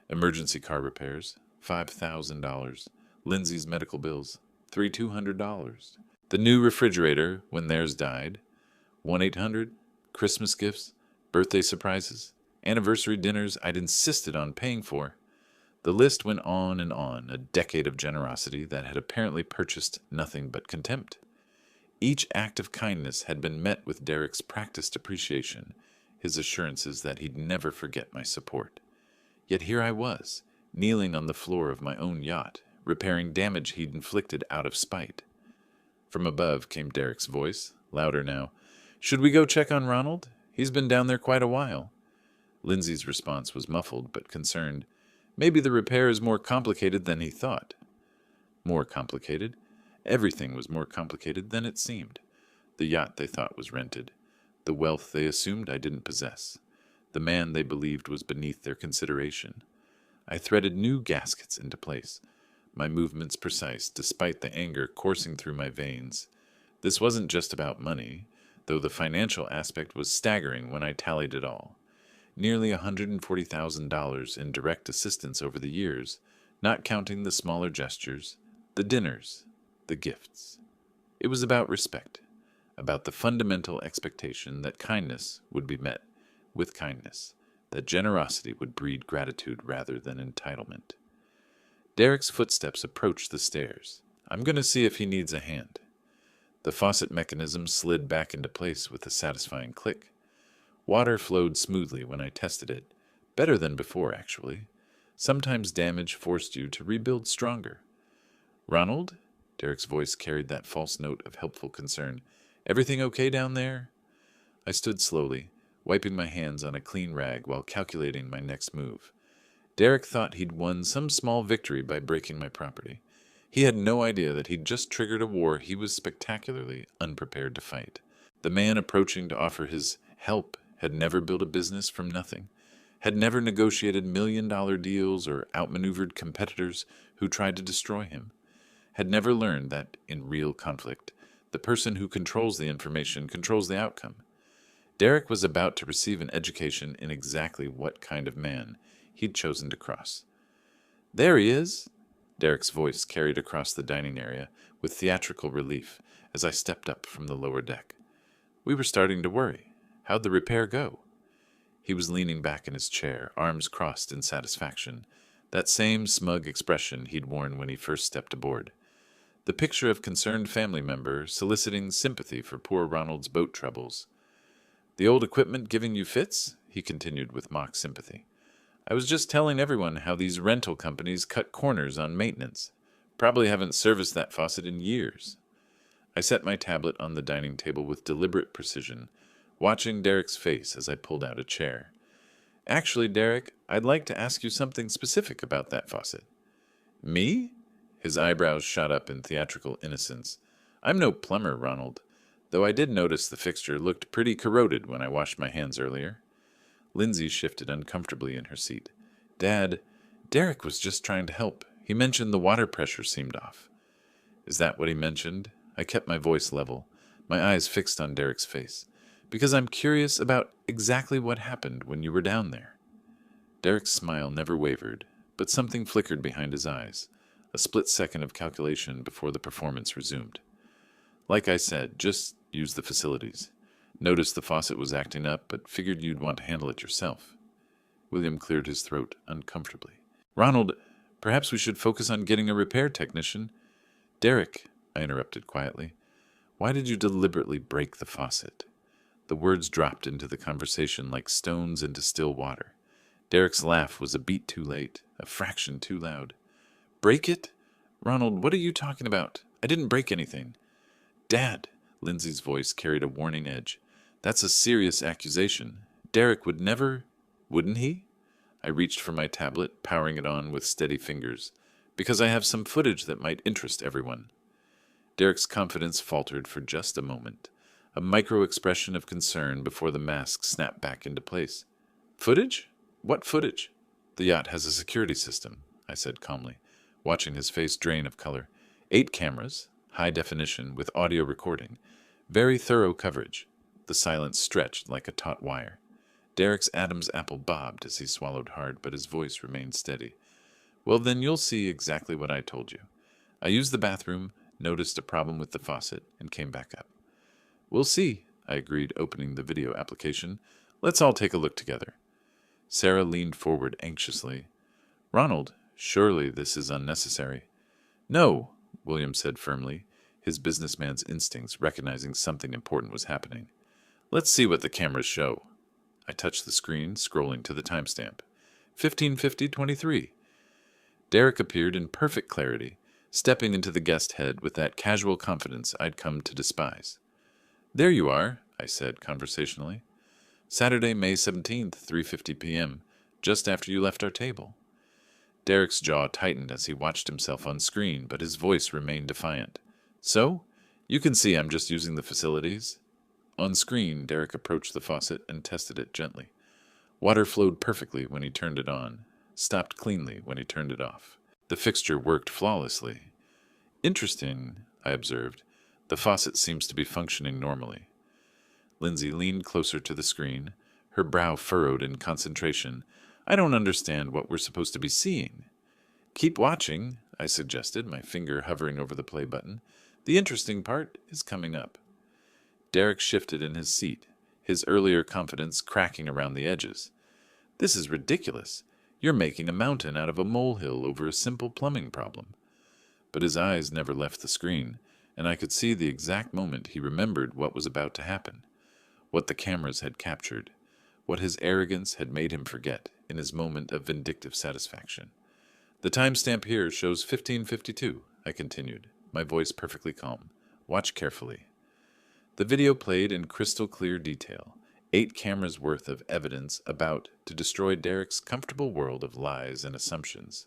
Emergency car repairs, $5,000. Lindsay's medical bills, $200. The new refrigerator when theirs died, 1-800, Christmas gifts, birthday surprises, anniversary dinners I'd insisted on paying for. The list went on, a decade of generosity that had apparently purchased nothing but contempt. Each act of kindness had been met with Derek's practiced appreciation, his assurances that he'd never forget my support. Yet here I was, kneeling on the floor of my own yacht, repairing damage he'd inflicted out of spite. From above came Derek's voice, louder now. "Should we go check on Ronald? He's been down there quite a while." Lindsay's response was muffled but concerned. Maybe the repair is more complicated than he thought. More complicated? Everything was more complicated than it seemed. The yacht they thought was rented. The wealth they assumed I didn't possess. The man they believed was beneath their consideration. I threaded new gaskets into place, my movements precise despite the anger coursing through my veins. This wasn't just about money, though the financial aspect was staggering when I tallied it all. Nearly $140,000 in direct assistance over the years, not counting the smaller gestures, the dinners, the gifts. It was about respect, about the fundamental expectation that kindness would be met with kindness, that generosity would breed gratitude rather than entitlement. Derek's footsteps approached the stairs. I'm going to see if he needs a hand. The faucet mechanism slid back into place with a satisfying click. Water flowed smoothly when I tested it, better than before, actually. Sometimes damage forced you to rebuild stronger. "Ronald?" Derek's voice carried that false note of helpful concern. "Everything okay down there?" I stood slowly, wiping my hands on a clean rag while calculating my next move. Derek thought he'd won some small victory by breaking my property. He had no idea that he'd just triggered a war he was spectacularly unprepared to fight. The man approaching to offer his help had never built a business from nothing, had never negotiated million-dollar deals or outmaneuvered competitors who tried to destroy him, had never learned that, in real conflict, the person who controls the information controls the outcome. Derek was about to receive an education in exactly what kind of man he'd chosen to cross. "There he is!" Derek's voice carried across the dining area with theatrical relief as I stepped up from the lower deck. We were starting to worry. How'd the repair go? He was leaning back in his chair, arms crossed in satisfaction, that same smug expression he'd worn when he first stepped aboard. The picture of concerned family member soliciting sympathy for poor Ronald's boat troubles. "The old equipment giving you fits?" he continued with mock sympathy. "I was just telling everyone how these rental companies cut corners on maintenance. Probably haven't serviced that faucet in years." I set my tablet on the dining table with deliberate precision, watching Derek's face as I pulled out a chair. "Actually, Derek, I'd like to ask you something specific about that faucet." "Me?" His eyebrows shot up in theatrical innocence. "I'm no plumber, Ronald, though I did notice the fixture looked pretty corroded when I washed my hands earlier." Lindsay shifted uncomfortably in her seat. "Dad, Derek was just trying to help. He mentioned the water pressure seemed off." "Is that what he mentioned?" I kept my voice level, my eyes fixed on Derek's face. "Because I'm curious about exactly what happened when you were down there." Derek's smile never wavered, but something flickered behind his eyes, A split second of calculation before the performance resumed. Like I said, just use the facilities. Noticed the faucet was acting up, but figured you'd want to handle it yourself. William cleared his throat uncomfortably. Ronald, perhaps we should focus on getting a repair technician. Derek, I interrupted quietly, why did you deliberately break the faucet? The words dropped into the conversation like stones into still water. Derek's laugh was a beat too late, a fraction too loud. Break it? Ronald, what are you talking about? I didn't break anything. Dad, Lindsay's voice carried a warning edge. That's a serious accusation. Derek would never, wouldn't he? I reached for my tablet, powering it on with steady fingers, because I have some footage that might interest everyone. Derek's confidence faltered for just a moment, a micro-expression of concern before the mask snapped back into place. Footage? What footage? The yacht has a security system, I said calmly, watching his face drain of color. 8 cameras, high definition with audio recording. Very thorough coverage. The silence stretched like a taut wire. Derek's Adam's apple bobbed as he swallowed hard, but his voice remained steady. Well, then you'll see exactly what I told you. I used the bathroom, noticed a problem with the faucet, and came back up. We'll see, I agreed, opening the video application. Let's all take a look together. Sarah leaned forward anxiously. Ronald, surely this is unnecessary. No, William said firmly, his businessman's instincts recognizing something important was happening. Let's see what the cameras show. I touched the screen, scrolling to the timestamp. 15:50:23. Derek appeared in perfect clarity, stepping into the guest head with that casual confidence I'd come to despise. There you are, I said conversationally. Saturday, May 17th, 3:50 p.m., just after you left our table. Derek's jaw tightened as he watched himself on screen, but his voice remained defiant. So, you can see I'm just using the facilities. On screen, Derek approached the faucet and tested it gently. Water flowed perfectly when he turned it on, stopped cleanly when he turned it off. The fixture worked flawlessly. Interesting, I observed. The faucet seems to be functioning normally. Lindsay leaned closer to the screen, her brow furrowed in concentration. I don't understand what we're supposed to be seeing. Keep watching, I suggested, my finger hovering over the play button. The interesting part is coming up. Derek shifted in his seat, his earlier confidence cracking around the edges. This is ridiculous. You're making a mountain out of a molehill over a simple plumbing problem. But his eyes never left the screen, and I could see the exact moment he remembered what was about to happen, what the cameras had captured, what his arrogance had made him forget in his moment of vindictive satisfaction. The timestamp here shows 15:52, I continued, my voice perfectly calm. Watch carefully. The video played in crystal clear detail, 8 cameras worth of evidence about to destroy Derek's comfortable world of lies and assumptions.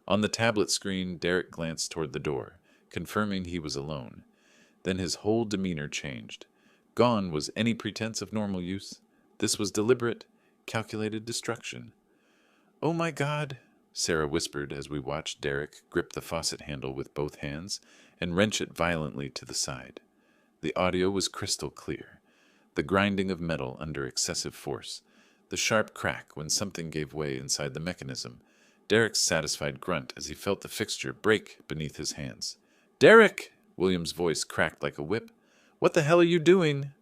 On the tablet screen, Derek glanced toward the door, confirming he was alone. Then his whole demeanor changed. Gone was any pretense of normal use. This was deliberate, calculated destruction. Oh my God, Sarah whispered as we watched Derek grip the faucet handle with both hands and wrench it violently to the side. The audio was crystal clear. The grinding of metal under excessive force. The sharp crack when something gave way inside the mechanism. Derek's satisfied grunt as he felt the fixture break beneath his hands. Derek! William's voice cracked like a whip. What the hell are you doing?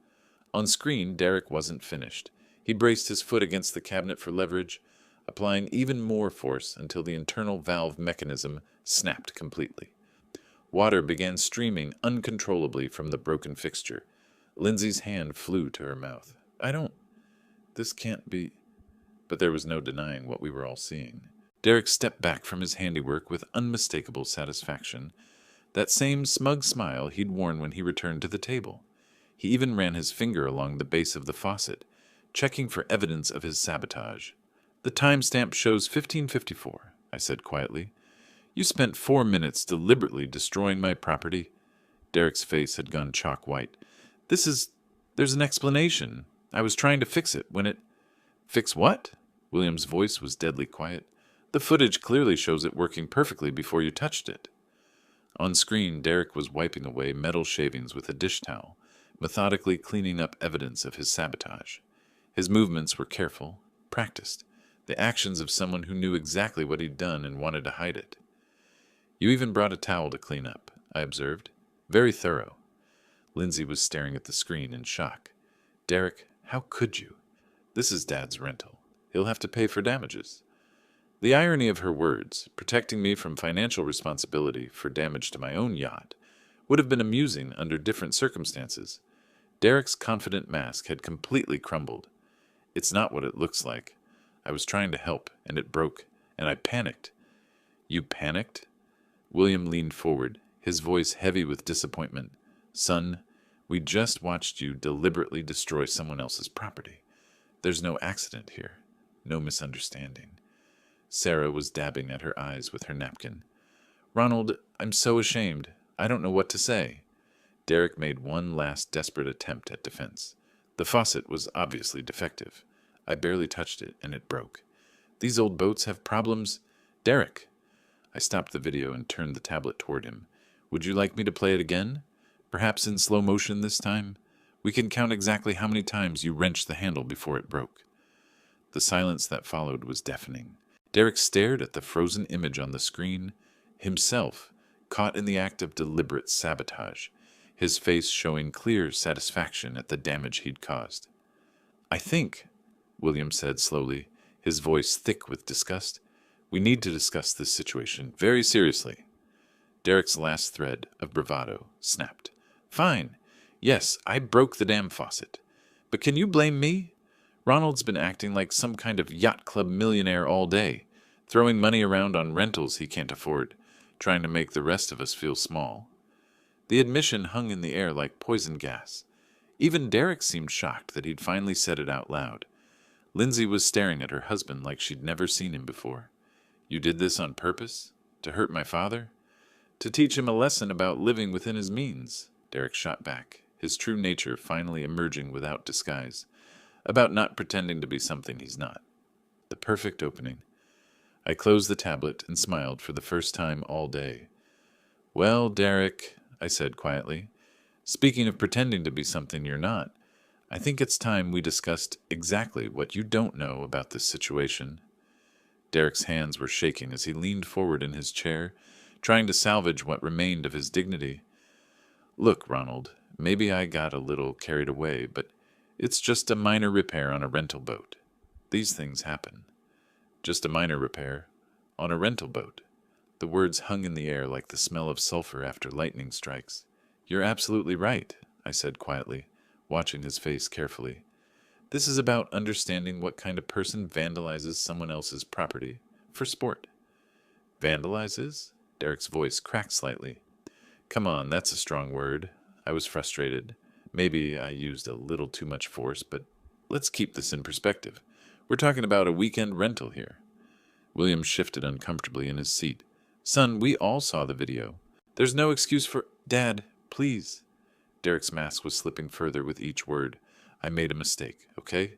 On screen, Derek wasn't finished. He braced his foot against the cabinet for leverage, applying even more force until the internal valve mechanism snapped completely. Water began streaming uncontrollably from the broken fixture. Lindsay's hand flew to her mouth. This can't be... But there was no denying what we were all seeing. Derek stepped back from his handiwork with unmistakable satisfaction, that same smug smile he'd worn when he returned to the table. He even ran his finger along the base of the faucet, checking for evidence of his sabotage. The timestamp shows 15:54, I said quietly. You spent 4 minutes deliberately destroying my property. Derek's face had gone chalk white. There's an explanation. I was trying to fix it when it... Fix what? William's voice was deadly quiet. The footage clearly shows it working perfectly before you touched it. On screen, Derek was wiping away metal shavings with a dish towel, methodically cleaning up evidence of his sabotage. His movements were careful, practiced, the actions of someone who knew exactly what he'd done and wanted to hide it. You even brought a towel to clean up, I observed. Very thorough. Lindsay was staring at the screen in shock. Derek, how could you? This is Dad's rental. He'll have to pay for damages. The irony of her words, protecting me from financial responsibility for damage to my own yacht, would have been amusing under different circumstances. Derek's confident mask had completely crumbled. It's not what it looks like. I was trying to help, and it broke, and I panicked. You panicked? William leaned forward, his voice heavy with disappointment. Son, we just watched you deliberately destroy someone else's property. There's no accident here, no misunderstanding. Sarah was dabbing at her eyes with her napkin. Ronald, I'm so ashamed. I don't know what to say. Derek made one last desperate attempt at defense. The faucet was obviously defective. I barely touched it, and it broke. These old boats have problems. Derek! I stopped the video and turned the tablet toward him. Would you like me to play it again? Perhaps in slow motion this time? We can count exactly how many times you wrenched the handle before it broke. The silence that followed was deafening. Derek stared at the frozen image on the screen, himself caught in the act of deliberate sabotage, his face showing clear satisfaction at the damage he'd caused. I think, William said slowly, his voice thick with disgust, we need to discuss this situation very seriously. Derek's last thread of bravado snapped. Fine. Yes, I broke the damn faucet. But can you blame me? Ronald's been acting like some kind of yacht club millionaire all day, throwing money around on rentals he can't afford, trying to make the rest of us feel small. The admission hung in the air like poison gas. Even Derek seemed shocked that he'd finally said it out loud. Lindsay was staring at her husband like she'd never seen him before. You did this on purpose? To hurt my father? To teach him a lesson about living within his means? Derek shot back, his true nature finally emerging without disguise, about not pretending to be something he's not. The perfect opening. I closed the tablet and smiled for the first time all day. Well, Derek, I said quietly, speaking of pretending to be something you're not, I think it's time we discussed exactly what you don't know about this situation. Derek's hands were shaking as he leaned forward in his chair, trying to salvage what remained of his dignity. Look, Ronald, maybe I got a little carried away, but it's just a minor repair on a rental boat. These things happen. Just a minor repair on a rental boat. The words hung in the air like the smell of sulfur after lightning strikes. You're absolutely right, I said quietly, watching his face carefully. This is about understanding what kind of person vandalizes someone else's property for sport. Vandalizes? Derek's voice cracked slightly. Come on, that's a strong word. I was frustrated. Maybe I used a little too much force, but let's keep this in perspective. We're talking about a weekend rental here. William shifted uncomfortably in his seat. Son, we all saw the video. There's no excuse for... Dad, please. Derek's mask was slipping further with each word. I made a mistake, okay?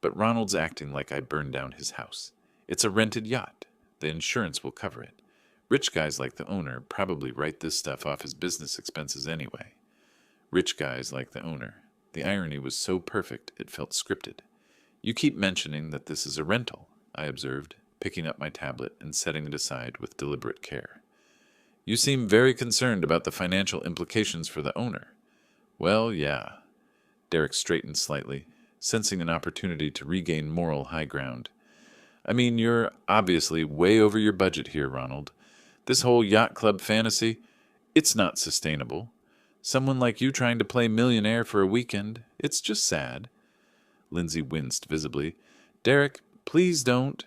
But Ronald's acting like I burned down his house. It's a rented yacht. The insurance will cover it. Rich guys like the owner probably write this stuff off as business expenses anyway. Rich guys like the owner. The irony was so perfect it felt scripted. You keep mentioning that this is a rental, I observed, picking up my tablet and setting it aside with deliberate care. You seem very concerned about the financial implications for the owner. Well, yeah. Derek straightened slightly, sensing an opportunity to regain moral high ground. I mean, you're obviously way over your budget here, Ronald. This whole yacht club fantasy, it's not sustainable. Someone like you trying to play millionaire for a weekend, it's just sad. Lindsay winced visibly. Derek, please don't.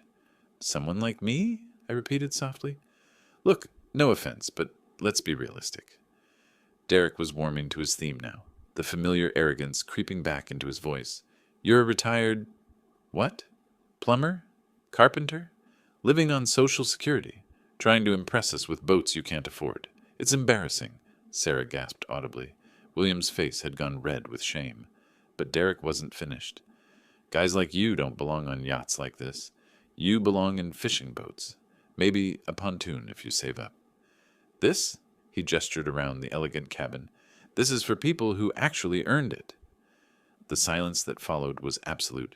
Someone like me? I repeated softly. Look, no offense, but let's be realistic. Derek was warming to his theme now, the familiar arrogance creeping back into his voice. You're a retired... what? Plumber? Carpenter? Living on Social Security, trying to impress us with boats you can't afford. It's embarrassing, Sarah gasped audibly. William's face had gone red with shame. But Derek wasn't finished. Guys like you don't belong on yachts like this. You belong in fishing boats. Maybe a pontoon if you save up. This? He gestured around the elegant cabin. This is for people who actually earned it. The silence that followed was absolute.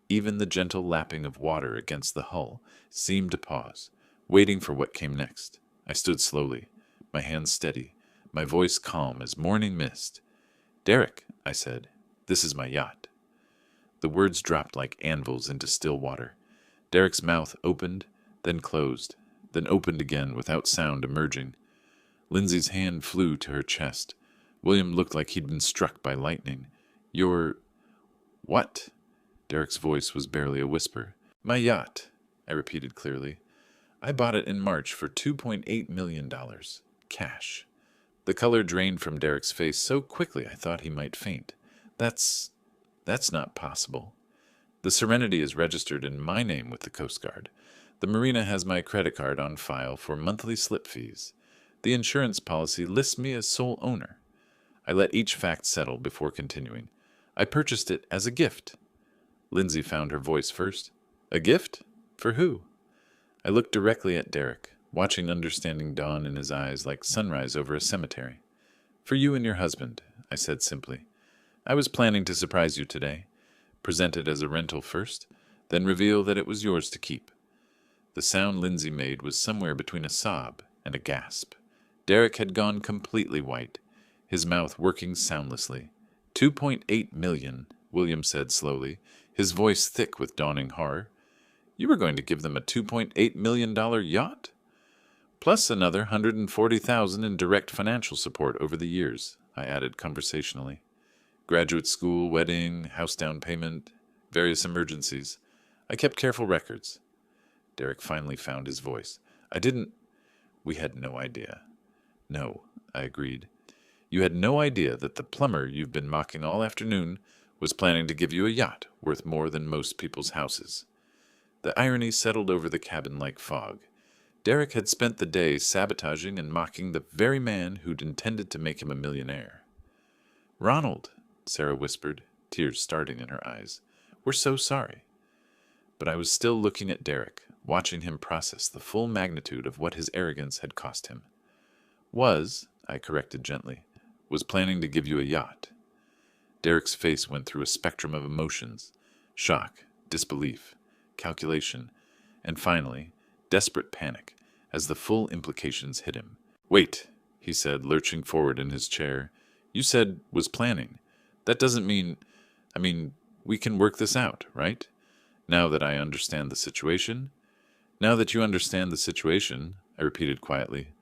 Even the gentle lapping of water against the hull seemed to pause, waiting for what came next. I stood slowly, my hands steady, my voice calm as morning mist. "Derek," I said, "this is my yacht." The words dropped like anvils into still water. Derek's mouth opened, then closed, then opened again without sound emerging. Lindsay's hand flew to her chest. William looked like he'd been struck by lightning. "Your... what?" Derek's voice was barely a whisper. "My yacht," I repeated clearly. "I bought it in March for $2.8 million. Cash." The color drained from Derek's face so quickly I thought he might faint. That's not possible. The Serenity is registered in my name with the Coast Guard. The marina has my credit card on file for monthly slip fees. The insurance policy lists me as sole owner. I let each fact settle before continuing. I purchased it as a gift. Lindsay found her voice first. "A gift? For who?" I looked directly at Derek, watching understanding dawn in his eyes like sunrise over a cemetery. "For you and your husband," I said simply. "I was planning to surprise you today. Present it as a rental first, then reveal that it was yours to keep." The sound Lindsay made was somewhere between a sob and a gasp. Derek had gone completely white, his mouth working soundlessly. $2.8 million, William said slowly, his voice thick with dawning horror. "You were going to give them a $2.8 million yacht?" "Plus another $140,000 in direct financial support over the years," I added conversationally. "Graduate school, wedding, house down payment, various emergencies. I kept careful records." Derek finally found his voice. "We had no idea." "No," I agreed. "You had no idea that the plumber you've been mocking all afternoon was planning to give you a yacht worth more than most people's houses." The irony settled over the cabin like fog. Derek had spent the day sabotaging and mocking the very man who'd intended to make him a millionaire. "Ronald," Sarah whispered, tears starting in her eyes, "we're so sorry." But I was still looking at Derek, watching him process the full magnitude of what his arrogance had cost him. I corrected gently, was planning to give you a yacht." Derek's face went through a spectrum of emotions: shock, disbelief, calculation, and finally, desperate panic, as the full implications hit him. "Wait," he said, lurching forward in his chair. "You said was planning. That doesn't mean... we can work this out, right? Now that I understand the situation?" "Now that you understand the situation," I repeated quietly.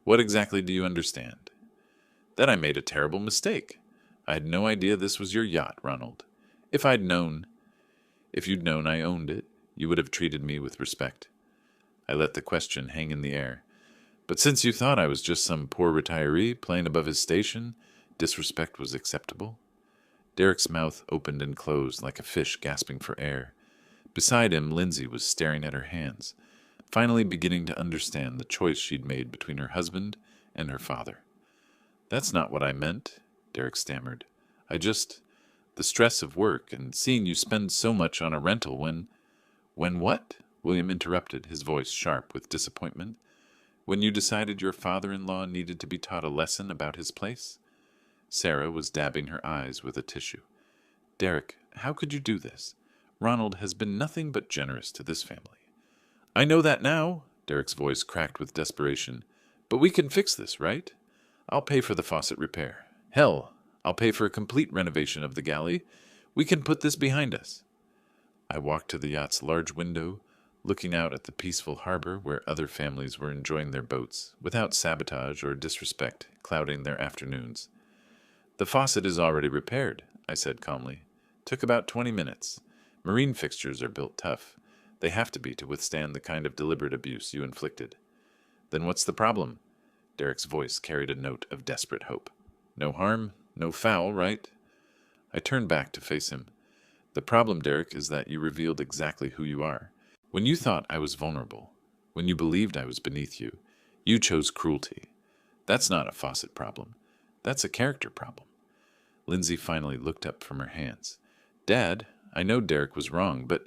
"What exactly do you understand?" "That I made a terrible mistake. I had no idea this was your yacht, Ronald. If you'd known I owned it, you would have treated me with respect." I let the question hang in the air. "But since you thought I was just some poor retiree playing above his station, disrespect was acceptable?" Derek's mouth opened and closed like a fish gasping for air. Beside him, Lindsay was staring at her hands, finally beginning to understand the choice she'd made between her husband and her father. "That's not what I meant," Derek stammered. The stress of work and seeing you spend so much on a rental when..." "When what?" William interrupted, his voice sharp with disappointment. "When you decided your father-in-law needed to be taught a lesson about his place?" Sarah was dabbing her eyes with a tissue. "Derek, how could you do this? Ronald has been nothing but generous to this family." "I know that now," Derek's voice cracked with desperation. "But we can fix this, right? I'll pay for the faucet repair. Hell, I'll pay for a complete renovation of the galley. We can put this behind us." I walked to the yacht's large window, looking out at the peaceful harbor where other families were enjoying their boats, without sabotage or disrespect clouding their afternoons. "The faucet is already repaired," I said calmly. "Took about 20 minutes. Marine fixtures are built tough. They have to be to withstand the kind of deliberate abuse you inflicted." "Then what's the problem?" Derek's voice carried a note of desperate hope. "No harm, no foul, right?" I turned back to face him. "The problem, Derek, is that you revealed exactly who you are. When you thought I was vulnerable, when you believed I was beneath you, you chose cruelty. That's not a faucet problem. That's a character problem." Lindsay finally looked up from her hands. "Dad, I know Derek was wrong, but..."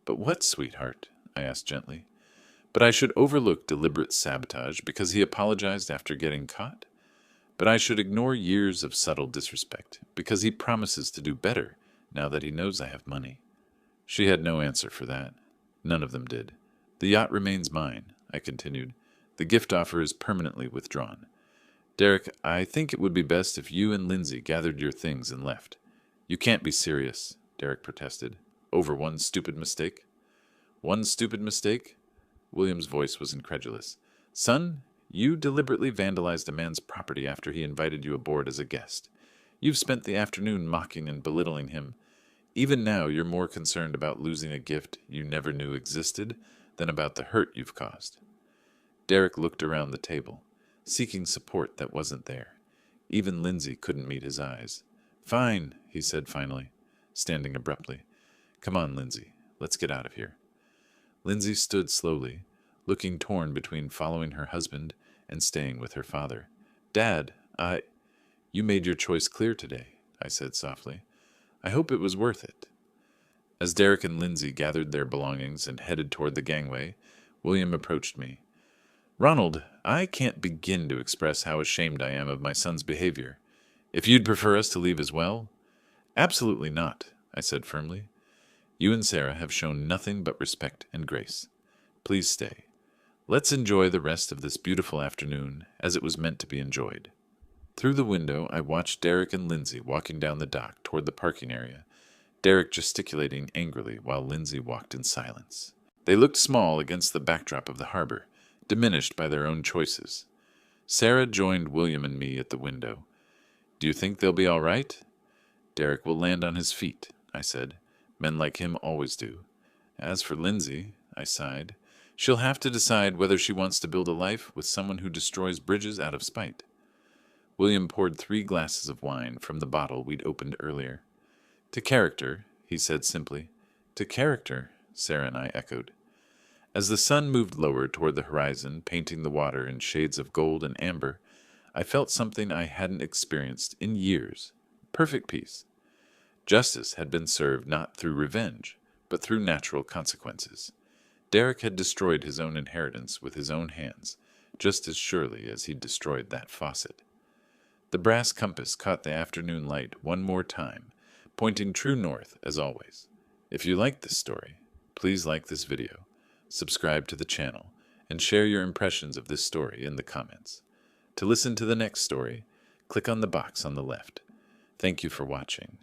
"But what, sweetheart?" I asked gently. "But I should overlook deliberate sabotage because he apologized after getting caught? But I should ignore years of subtle disrespect because he promises to do better now that he knows I have money?" She had no answer for that. None of them did. "The yacht remains mine," I continued. The gift offer is permanently withdrawn. Derek, I think it would be best if you and Lindsay gathered your things and left. You can't be serious, Derek protested. Over one stupid mistake? One stupid mistake? William's voice was incredulous. Son, you deliberately vandalized a man's property after he invited you aboard as a guest. You've spent the afternoon mocking and belittling him. Even now, you're more concerned about losing a gift you never knew existed than about the hurt you've caused. Derek looked around the table, seeking support that wasn't there. Even Lindsay couldn't meet his eyes. Fine, he said finally, standing abruptly. Come on, Lindsay, let's get out of here. Lindsay stood slowly, looking torn between following her husband and staying with her father. Dad, You made your choice clear today, I said softly. I hope it was worth it. As Derek and Lindsay gathered their belongings and headed toward the gangway, William approached me. Ronald, I can't begin to express how ashamed I am of my son's behavior. If you'd prefer us to leave as well? Absolutely not, I said firmly. You and Sarah have shown nothing but respect and grace. Please stay. Let's enjoy the rest of this beautiful afternoon as it was meant to be enjoyed. Through the window, I watched Derek and Lindsay walking down the dock toward the parking area, Derek gesticulating angrily while Lindsay walked in silence. They looked small against the backdrop of the harbor, diminished by their own choices. Sarah joined William and me at the window. Do you think they'll be all right? Derek will land on his feet, I said. Men like him always do. As for Lindsay, I sighed, she'll have to decide whether she wants to build a life with someone who destroys bridges out of spite. William poured 3 glasses of wine from the bottle we'd opened earlier. To character, he said simply. To character, Sarah and I echoed. As the sun moved lower toward the horizon, painting the water in shades of gold and amber, I felt something I hadn't experienced in years. Perfect peace. Justice had been served not through revenge, but through natural consequences. Derek had destroyed his own inheritance with his own hands, just as surely as he'd destroyed that faucet. The brass compass caught the afternoon light one more time, pointing true north as always. If you liked this story, please like this video, subscribe to the channel, and share your impressions of this story in the comments. To listen to the next story, click on the box on the left. Thank you for watching.